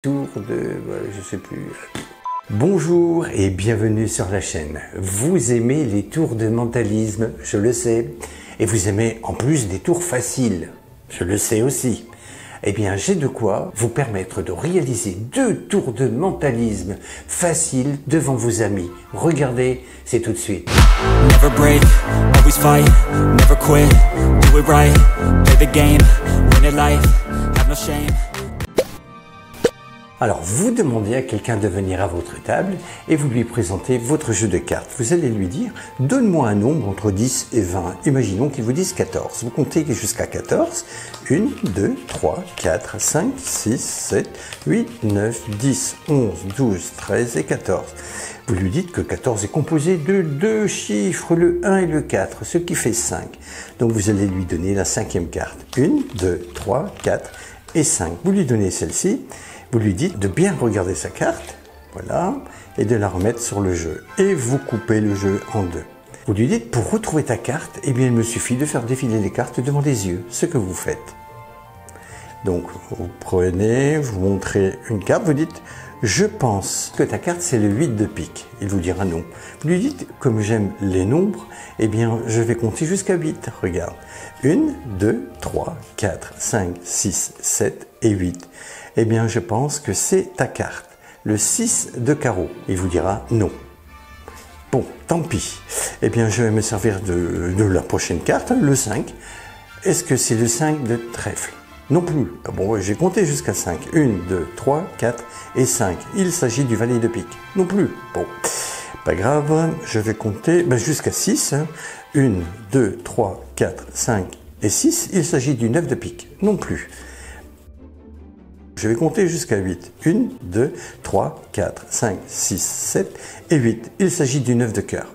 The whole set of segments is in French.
Tour de... je sais plus. Bonjour et bienvenue sur la chaîne. Vous aimez les tours de mentalisme, je le sais. Et vous aimez en plus des tours faciles, je le sais aussi. Eh bien, j'ai de quoi vous permettre de réaliser 2 tours de mentalisme faciles devant vos amis. Regardez, c'est tout de suite. Never break, always fight, never quit, do it right, play the game, win it life, have no shame. Alors, vous demandez à quelqu'un de venir à votre table et vous lui présentez votre jeu de cartes. Vous allez lui dire, donne-moi un nombre entre 10 et 20. Imaginons qu'il vous dise 14. Vous comptez jusqu'à 14. 1, 2, 3, 4, 5, 6, 7, 8, 9, 10, 11, 12, 13 et 14. Vous lui dites que 14 est composé de 2 chiffres, le 1 et le 4, ce qui fait 5. Donc, vous allez lui donner la 5e carte. 1, 2, 3, 4 et 5. Vous lui donnez celle-ci. Vous lui dites de bien regarder sa carte, voilà, et de la remettre sur le jeu. Et vous coupez le jeu en 2. Vous lui dites, pour retrouver ta carte, eh bien, il me suffit de faire défiler les cartes devant les yeux, ce que vous faites. Donc, vous prenez, vous montrez une carte, vous dites, je pense que ta carte, c'est le 8 de pique. Il vous dira non. Vous lui dites, comme j'aime les nombres, eh bien, je vais compter jusqu'à 8. Regarde. 1, 2, 3, 4, 5, 6, 7 et 8. Eh bien, je pense que c'est ta carte, le 6 de carreau. Il vous dira non. Bon, tant pis. Eh bien, je vais me servir de la prochaine carte, le 5. Est-ce que c'est le 5 de trèfle? Non plus. Ah bon, j'ai compté jusqu'à 5. 1, 2, 3, 4 et 5. Il s'agit du valet de pique. Non plus. Bon, pas grave, je vais compter jusqu'à 6. 1, 2, 3, 4, 5 et 6. Il s'agit du 9 de pique. Non plus. Je vais compter jusqu'à 8. 1, 2, 3, 4, 5, 6, 7 et 8. Il s'agit du 9 de cœur.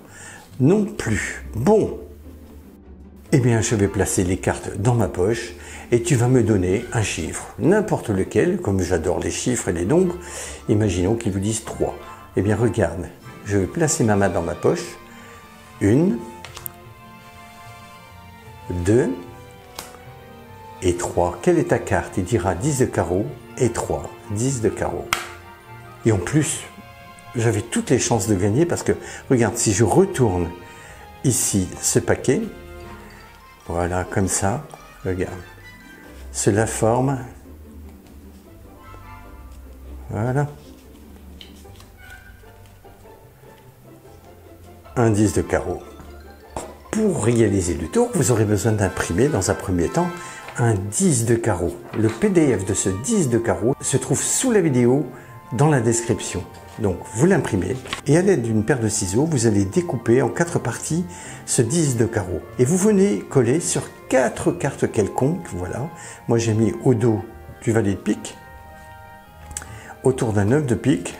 Non plus. Bon. Eh bien, je vais placer les cartes dans ma poche et tu vas me donner un chiffre. N'importe lequel, comme j'adore les chiffres et les nombres. Imaginons qu'ils vous disent 3. Eh bien, regarde. Je vais placer ma main dans ma poche. 1, 2 et 3. Quelle est ta carte? Il dira 10 de carreau et 3. 10 de carreau. Et en plus, j'avais toutes les chances de gagner parce que, regarde, si je retourne ici ce paquet, voilà, comme ça, regarde, cela forme, voilà, un 10 de carreau. Pour réaliser le tour, vous aurez besoin d'imprimer dans un premier temps un 10 de carreau. Le PDF de ce 10 de carreau se trouve sous la vidéo dans la description. Donc vous l'imprimez et à l'aide d'une paire de ciseaux, vous allez découper en 4 parties ce 10 de carreau. Et vous venez coller sur 4 cartes quelconques, voilà. Moi j'ai mis au dos du valet de pique, autour d'un 9 de pique,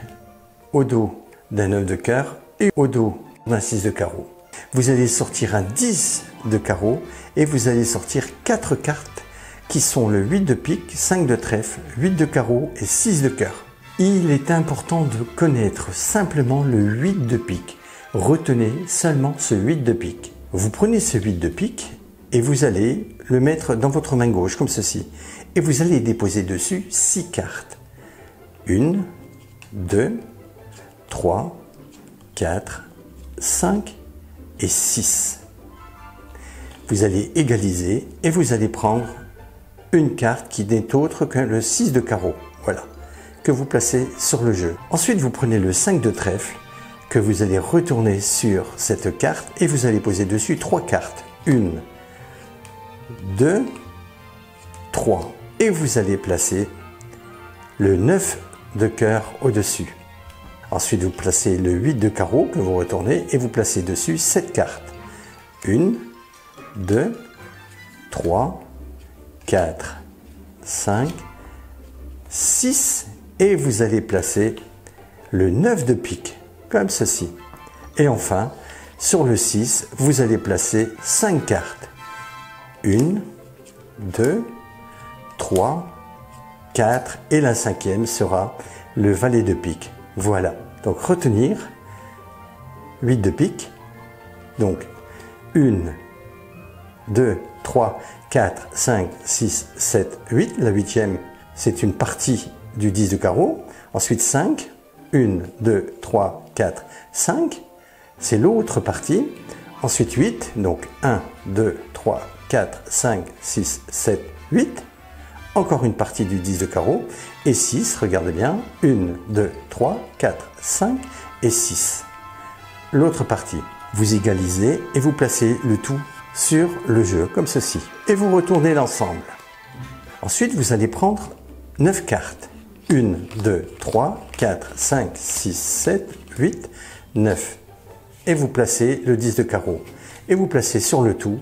au dos d'un 9 de cœur et au dos d'un 6 de carreau. Vous allez sortir un 10 de carreau et vous allez sortir 4 cartes qui sont le 8 de pique, 5 de trèfle, 8 de carreau et 6 de cœur. Il est important de connaître simplement le 8 de pique. Retenez seulement ce 8 de pique. Vous prenez ce 8 de pique et vous allez le mettre dans votre main gauche comme ceci. Et vous allez déposer dessus 6 cartes. 1, 2, 3, 4, 5 et 6. Vous allez égaliser et vous allez prendre une carte qui n'est autre que le 6 de carreau, voilà, que vous placez sur le jeu. Ensuite, vous prenez le 5 de trèfle que vous allez retourner sur cette carte et vous allez poser dessus 3 cartes. 1, 2, 3. Et vous allez placer le 9 de cœur au-dessus. Ensuite, vous placez le 8 de carreau que vous retournez et vous placez dessus 7 cartes. 1, 2, 3, 4, 5, 6 et vous allez placer le 9 de pique, comme ceci. Et enfin, sur le 6, vous allez placer 5 cartes. 1, 2, 3, 4 et la 5e sera le valet de pique. Voilà, donc retenir 8 de pique, donc 1, 2, 3, 4, 5, 6, 7, 8. La 8e, c'est une partie du 10 de carreau, ensuite 5, 1, 2, 3, 4, 5, c'est l'autre partie, ensuite 8, donc 1, 2, 3, 4, 5, 6, 7, 8, encore une partie du 10 de carreau, et 6, regardez bien, 1, 2, 3, 4, 5 et 6. L'autre partie, vous égalisez et vous placez le tout sur le jeu, comme ceci, et vous retournez l'ensemble. Ensuite, vous allez prendre 9 cartes, 1, 2, 3, 4, 5, 6, 7, 8, 9, et vous placez le 10 de carreau, et vous placez sur le tout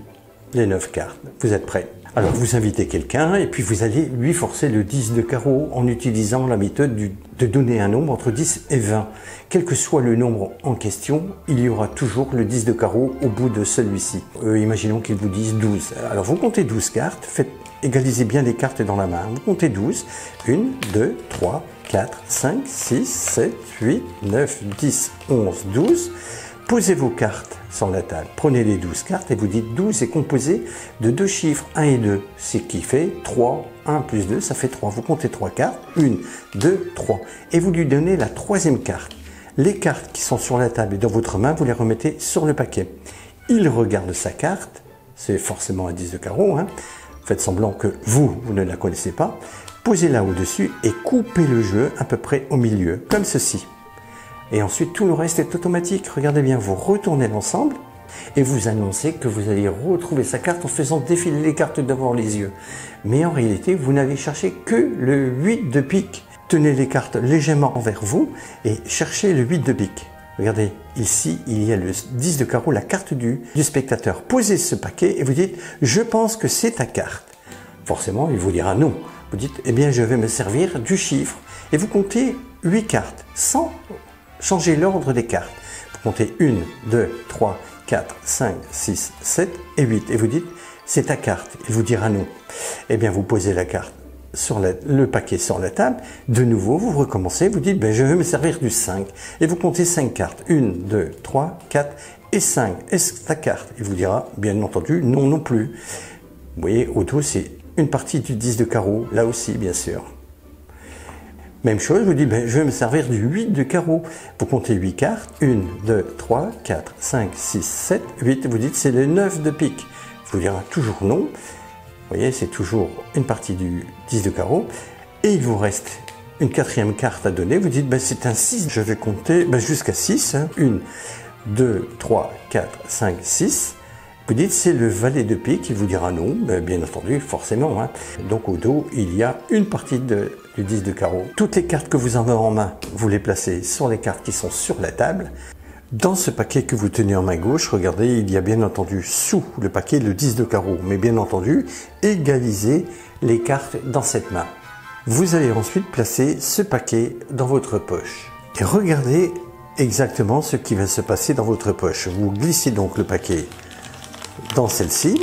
les 9 cartes. Vous êtes prêts? Alors vous invitez quelqu'un et puis vous allez lui forcer le 10 de carreau en utilisant la méthode de donner un nombre entre 10 et 20. Quel que soit le nombre en question, il y aura toujours le 10 de carreau au bout de celui-ci. Imaginons qu'il vous dise 12. Alors vous comptez 12 cartes, égalisez bien les cartes dans la main. Vous comptez 12. 1, 2, 3, 4, 5, 6, 7, 8, 9, 10, 11, 12. Posez vos cartes sur la table, prenez les 12 cartes et vous dites 12 est composé de deux chiffres 1 et 2, ce qui fait 3, 1 plus 2, ça fait 3. Vous comptez 3 cartes, 1, 2, 3, et vous lui donnez la troisième carte. Les cartes qui sont sur la table et dans votre main, vous les remettez sur le paquet. Il regarde sa carte, c'est forcément un 10 de carreau, hein. Faites semblant que vous ne la connaissez pas, posez-la au-dessus et coupez le jeu à peu près au milieu, comme ceci. Et ensuite, tout le reste est automatique. Regardez bien, vous retournez l'ensemble et vous annoncez que vous allez retrouver sa carte en faisant défiler les cartes devant les yeux. Mais en réalité, vous n'avez cherché que le 8 de pique. Tenez les cartes légèrement vers vous et cherchez le 8 de pique. Regardez, ici, il y a le 10 de carreau, la carte du spectateur. Posez ce paquet et vous dites « Je pense que c'est ta carte ». Forcément, il vous dira non. Vous dites « Eh bien, je vais me servir du chiffre ». Et vous comptez 8 cartes sans changer l'ordre des cartes. Vous comptez 1, 2, 3, 4, 5, 6, 7 et 8. Et vous dites, c'est ta carte. Il vous dira non. Eh bien, vous posez la carte sur le paquet sur la table. De nouveau, vous recommencez. Vous dites, ben, je vais me servir du 5. Et vous comptez 5 cartes. 1, 2, 3, 4 et 5. Est-ce ta carte? Il vous dira, bien entendu, non non plus. Vous voyez, au dos, c'est une partie du 10 de carreau. Là aussi, bien sûr. Même chose, je vous dis, ben, je vais me servir du 8 de carreau. Vous comptez 8 cartes, 1, 2, 3, 4, 5, 6, 7, 8. Vous dites, c'est le 9 de pique. Je vous dira toujours non. Vous voyez, c'est toujours une partie du 10 de carreau. Et il vous reste une quatrième carte à donner. Vous dites, ben, c'est un 6. Je vais compter ben, jusqu'à 6. 1, 2, 3, 4, 5, 6. Vous dites, c'est le valet de pique. Il vous dira non. Ben, bien entendu, forcément. Hein. Donc, au dos, il y a une partie du 10 de carreau. Toutes les cartes que vous avez en main, vous les placez sur les cartes qui sont sur la table. Dans ce paquet que vous tenez en main gauche, regardez, il y a bien entendu sous le paquet le 10 de carreau. Mais bien entendu, égalisez les cartes dans cette main. Vous allez ensuite placer ce paquet dans votre poche. Et regardez exactement ce qui va se passer dans votre poche. Vous glissez donc le paquet dans celle-ci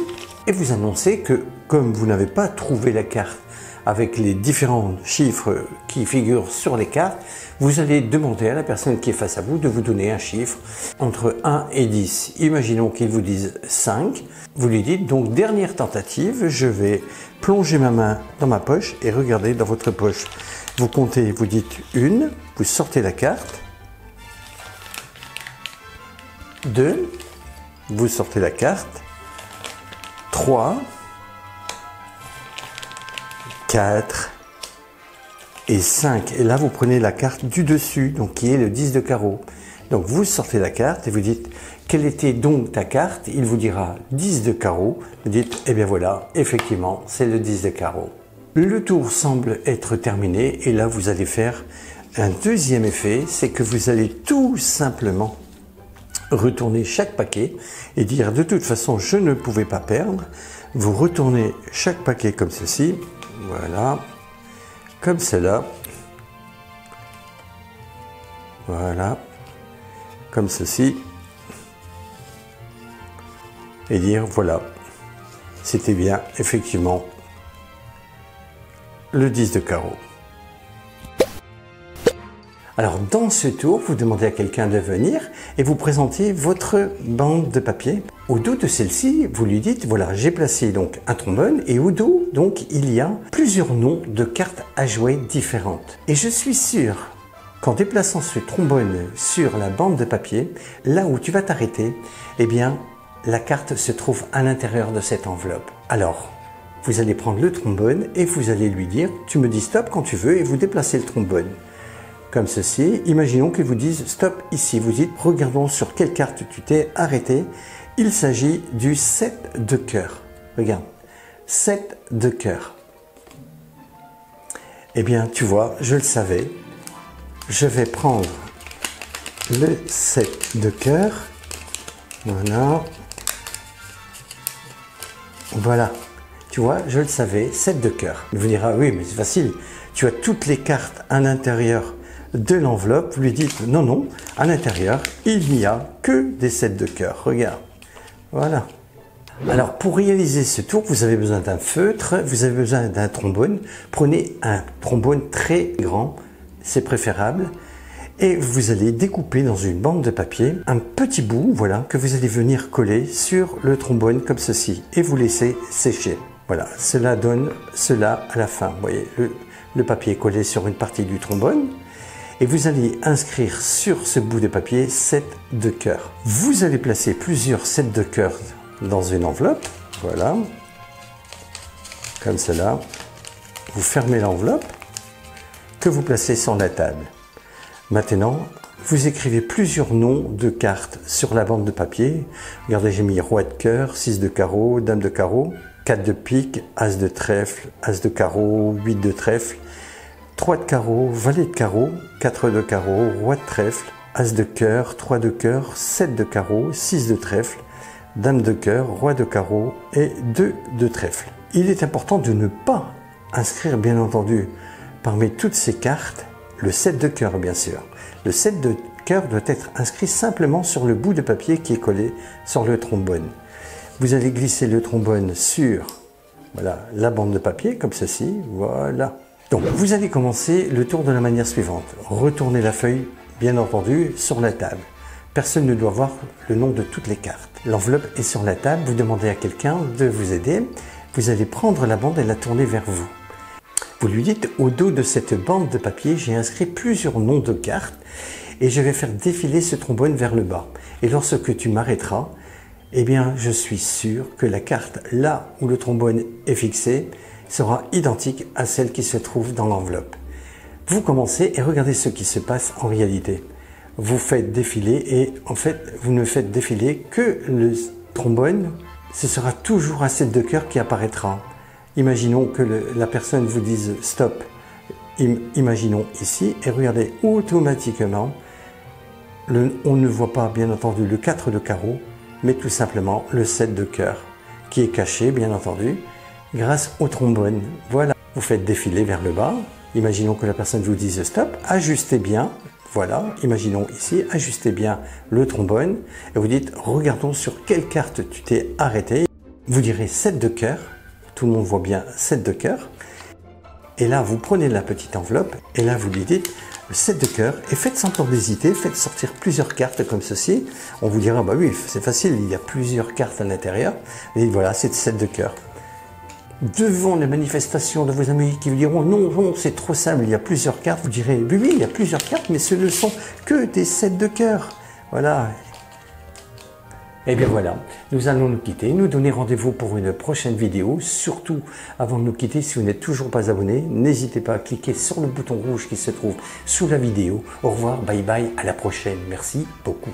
et vous annoncez que comme vous n'avez pas trouvé la carte avec les différents chiffres qui figurent sur les cartes, vous allez demander à la personne qui est face à vous de vous donner un chiffre entre 1 et 10. Imaginons qu'il vous dise 5. Vous lui dites donc dernière tentative, je vais plonger ma main dans ma poche et regardez dans votre poche. Vous comptez, vous dites 1, vous sortez la carte. 2, vous sortez la carte. 3, 4 et 5. Et là, vous prenez la carte du dessus, donc qui est le 10 de carreau. Donc, vous sortez la carte et vous dites, quelle était donc ta carte? Il vous dira 10 de carreau. Vous dites, eh bien voilà, effectivement, c'est le 10 de carreau. Le tour semble être terminé et là, vous allez faire un deuxième effet, c'est que vous allez tout simplement retourner chaque paquet et dire de toute façon je ne pouvais pas perdre. Vous retournez chaque paquet comme ceci, voilà, comme cela, voilà, comme ceci, et dire voilà, c'était bien effectivement le 10 de carreau. Alors dans ce tour, vous demandez à quelqu'un de venir et vous présentez votre bande de papier. Au dos de celle-ci, vous lui dites, voilà, j'ai placé donc un trombone et au dos, donc, il y a plusieurs noms de cartes à jouer différentes. Et je suis sûr qu'en déplaçant ce trombone sur la bande de papier, là où tu vas t'arrêter, eh bien, la carte se trouve à l'intérieur de cette enveloppe. Alors, vous allez prendre le trombone et vous allez lui dire, tu me dis stop quand tu veux et vous déplacez le trombone. Comme ceci, imaginons qu'il vous dise stop ici. Vous dites, regardons sur quelle carte tu t'es arrêté. Il s'agit du 7 de cœur. Regarde, 7 de cœur. Eh bien, tu vois, je le savais. Je vais prendre le 7 de cœur. Voilà. Voilà. Tu vois, je le savais, 7 de cœur. Vous direz, oui, mais c'est facile. Tu as toutes les cartes à l'intérieur de l'enveloppe. Vous lui dites, non, non, à l'intérieur, il n'y a que des 7 de cœur. Regarde. Voilà. Alors, pour réaliser ce tour, vous avez besoin d'un feutre, vous avez besoin d'un trombone. Prenez un trombone très grand, c'est préférable. Et vous allez découper dans une bande de papier un petit bout, voilà, que vous allez venir coller sur le trombone comme ceci. Et vous laissez sécher. Voilà, cela donne cela à la fin. Vous voyez, le papier est collé sur une partie du trombone. Et vous allez inscrire sur ce bout de papier 7 de cœur. Vous allez placer plusieurs 7 de cœur dans une enveloppe. Voilà. Comme cela. Vous fermez l'enveloppe que vous placez sur la table. Maintenant, vous écrivez plusieurs noms de cartes sur la bande de papier. Regardez, j'ai mis roi de cœur, 6 de carreau, dame de carreau, 4 de pique, as de trèfle, as de carreau, 8 de trèfle, 3 de carreau, valet de carreau, 4 de carreau, roi de trèfle, as de cœur, 3 de cœur, 7 de carreau, 6 de trèfle, dame de cœur, roi de carreau et 2 de trèfle. Il est important de ne pas inscrire, bien entendu, parmi toutes ces cartes, le 7 de cœur, bien sûr. Le 7 de cœur doit être inscrit simplement sur le bout de papier qui est collé sur le trombone. Vous allez glisser le trombone sur voilà, la bande de papier, comme ceci. Voilà. Donc, vous allez commencer le tour de la manière suivante. Retournez la feuille, bien entendu, sur la table. Personne ne doit voir le nom de toutes les cartes. L'enveloppe est sur la table. Vous demandez à quelqu'un de vous aider. Vous allez prendre la bande et la tourner vers vous. Vous lui dites, au dos de cette bande de papier, j'ai inscrit plusieurs noms de cartes et je vais faire défiler ce trombone vers le bas. Et lorsque tu m'arrêteras, eh bien, je suis sûr que la carte, là où le trombone est fixé, sera identique à celle qui se trouve dans l'enveloppe. Vous commencez et regardez ce qui se passe en réalité. Vous faites défiler et en fait, vous ne faites défiler que le trombone. Ce sera toujours un 7 de cœur qui apparaîtra. Imaginons que la personne vous dise stop. Imaginons ici et regardez automatiquement, on ne voit pas bien entendu le 4 de carreau, mais tout simplement le 7 de cœur qui est caché bien entendu grâce au trombone. Voilà, vous faites défiler vers le bas. Imaginons que la personne vous dise stop, ajustez bien. Voilà, imaginons ici, ajustez bien le trombone et vous dites regardons sur quelle carte tu t'es arrêté. Vous direz 7 de cœur. Tout le monde voit bien 7 de cœur. Et là, vous prenez la petite enveloppe et là, vous lui dites le 7 de cœur et faites semblant d'hésiter, faites sortir plusieurs cartes comme ceci. On vous dira, bah oui, c'est facile, il y a plusieurs cartes à l'intérieur. Et voilà, c'est 7 de cœur. Devant les manifestations de vos amis qui vous diront, non, non, c'est trop simple, il y a plusieurs cartes, vous direz, oui, oui, il y a plusieurs cartes, mais ce ne sont que des 7 de cœur. Voilà. Et bien voilà, nous allons nous quitter, nous donner rendez-vous pour une prochaine vidéo. Surtout, avant de nous quitter, si vous n'êtes toujours pas abonné, n'hésitez pas à cliquer sur le bouton rouge qui se trouve sous la vidéo. Au revoir, bye bye, à la prochaine. Merci beaucoup.